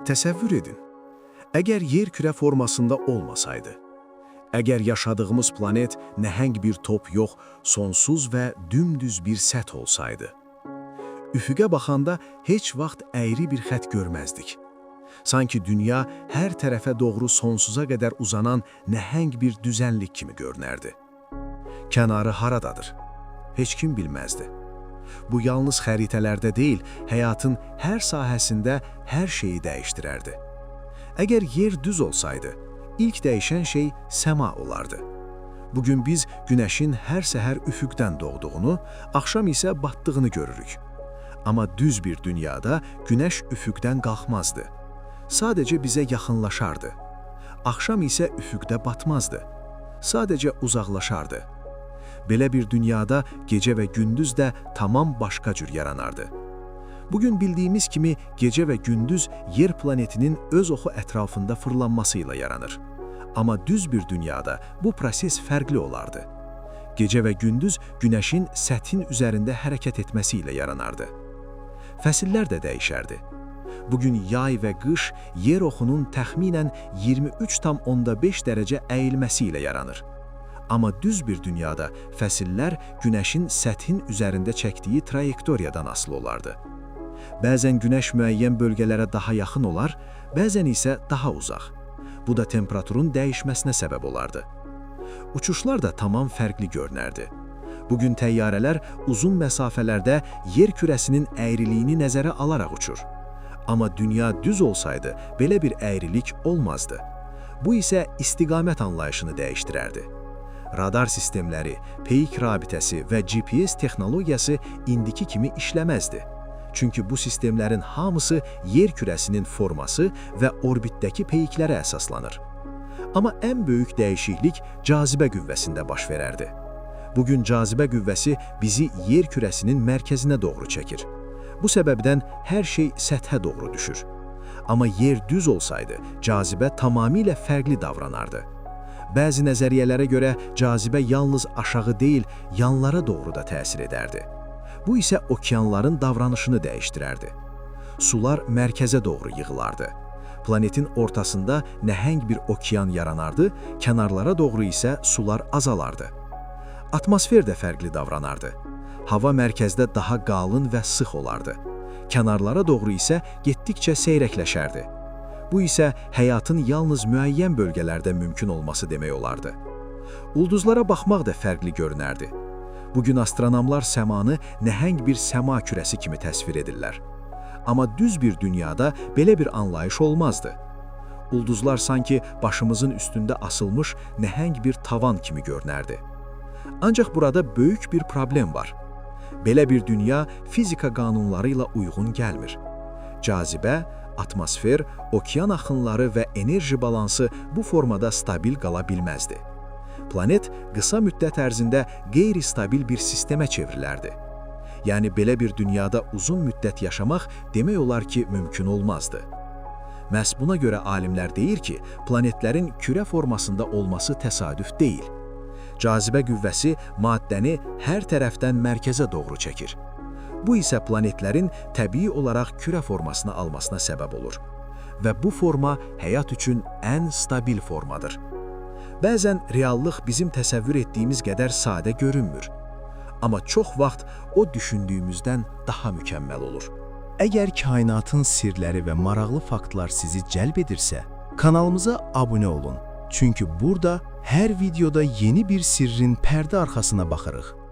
Təsəvvür edin, əgər yer kürə formasında olmasaydı, əgər yaşadığımız planet nəhəng bir top yox, sonsuz və dümdüz bir səth olsaydı, üfüqə baxanda heç vaxt əyri bir xət görməzdik. Sanki dünya hər tərəfə doğru sonsuza qədər uzanan nəhəng bir düzənlik kimi görünərdi. Kənarı haradadır? Heç kim bilməzdi. Bu yalnız xəritələrdə deyil, həyatın hər sahəsində hər şeyi dəyişdirərdi. Əgər yer düz olsaydı, ilk dəyişən şey səma olardı. Bugün biz günəşin hər səhər üfüqdən doğduğunu, axşam isə batdığını görürük. Amma düz bir dünyada günəş üfüqdən qalxmazdı. Sadəcə bizə yaxınlaşardı. Axşam isə üfüqdə batmazdı. Sadəcə uzaqlaşardı. Belə bir dünyada gecə və gündüz də tamam başqa cür yaranardı. Bugün bildiyimiz kimi gecə və gündüz yer planetinin öz oxu ətrafında fırlanması ilə yaranır. Amma düz bir dünyada bu proses fərqli olardı. Gecə və gündüz günəşin səthin üzərində hərəkət etməsi ilə yaranardı. Fəsillər də dəyişərdi. Bugün yay və qış yer oxunun təxminən 23,5 dərəcə əyilməsi ilə yaranır. Amma düz bir dünyada fəsillər günəşin səthin üzərində çəkdiyi trayektoriyadan asılı olardı. Bəzən günəş müəyyən bölgələrə daha yaxın olar, bəzən isə daha uzaq. Bu da temperaturun dəyişməsinə səbəb olardı. Uçuşlar da tamam fərqli görünərdi. Bugün təyyarələr uzun məsafələrdə yer kürəsinin əyriliyini nəzərə alaraq uçur. Amma dünya düz olsaydı, belə bir əyrilik olmazdı. Bu isə istiqamət anlayışını dəyişdirərdi. Radar sistemləri, peyik rabitəsi və GPS texnologiyası indiki kimi işləməzdi. Çünki bu sistemlərin hamısı yer kürəsinin forması və orbitdəki peyiklərə əsaslanır. Amma ən böyük dəyişiklik cazibə qüvvəsində baş verərdi. Bugün cazibə qüvvəsi bizi yer kürəsinin mərkəzinə doğru çəkir. Bu səbəbdən hər şey səthə doğru düşür. Amma yer düz olsaydı, cazibə tamamilə fərqli davranardı. Bəzi nəzəriyyələrə görə cazibə yalnız aşağı deyil, yanlara doğru da təsir edərdi. Bu isə okeanların davranışını dəyişdirərdi. Sular mərkəzə doğru yığılardı. Planetin ortasında nəhəng bir okean yaranardı, kənarlara doğru isə sular azalardı. Atmosfer də fərqli davranardı. Hava mərkəzdə daha qalın və sıx olardı. Kənarlara doğru isə getdikcə seyrəkləşərdi. Bu isə həyatın yalnız müəyyən bölgələrdə mümkün olması demək olardı. Ulduzlara baxmaq da fərqli görünərdi. Bugün astronomlar səmanı nəhəng bir səma kürəsi kimi təsvir edirlər. Amma düz bir dünyada belə bir anlayış olmazdı. Ulduzlar sanki başımızın üstündə asılmış nəhəng bir tavan kimi görünərdi. Ancaq burada böyük bir problem var. Belə bir dünya fizika qanunları ilə uyğun gəlmir. Cazibə, atmosfer, okean axınları və enerji balansı bu formada stabil qala bilməzdi. Planet qısa müddət ərzində qeyri-stabil bir sistemə çevrilərdi. Yəni belə bir dünyada uzun müddət yaşamaq demək olar ki, mümkün olmazdı. Məhz buna görə alimlər deyir ki, planetlərin kürə formasında olması təsadüf deyil. Cazibə qüvvəsi maddəni hər tərəfdən mərkəzə doğru çəkir. Bu isə planetlərin təbii olaraq kürə formasını almasına səbəb olur. Və bu forma həyat üçün ən stabil formadır. Bəzən reallıq bizim təsəvvür etdiyimiz qədər sadə görünmür. Amma çox vaxt o düşündüyümüzdən daha mükəmməl olur. Əgər kainatın sirləri və maraqlı faktlar sizi cəlb edirsə, kanalımıza abunə olun. Çünki burada hər videoda yeni bir sirrin pərdə arxasına baxırıq.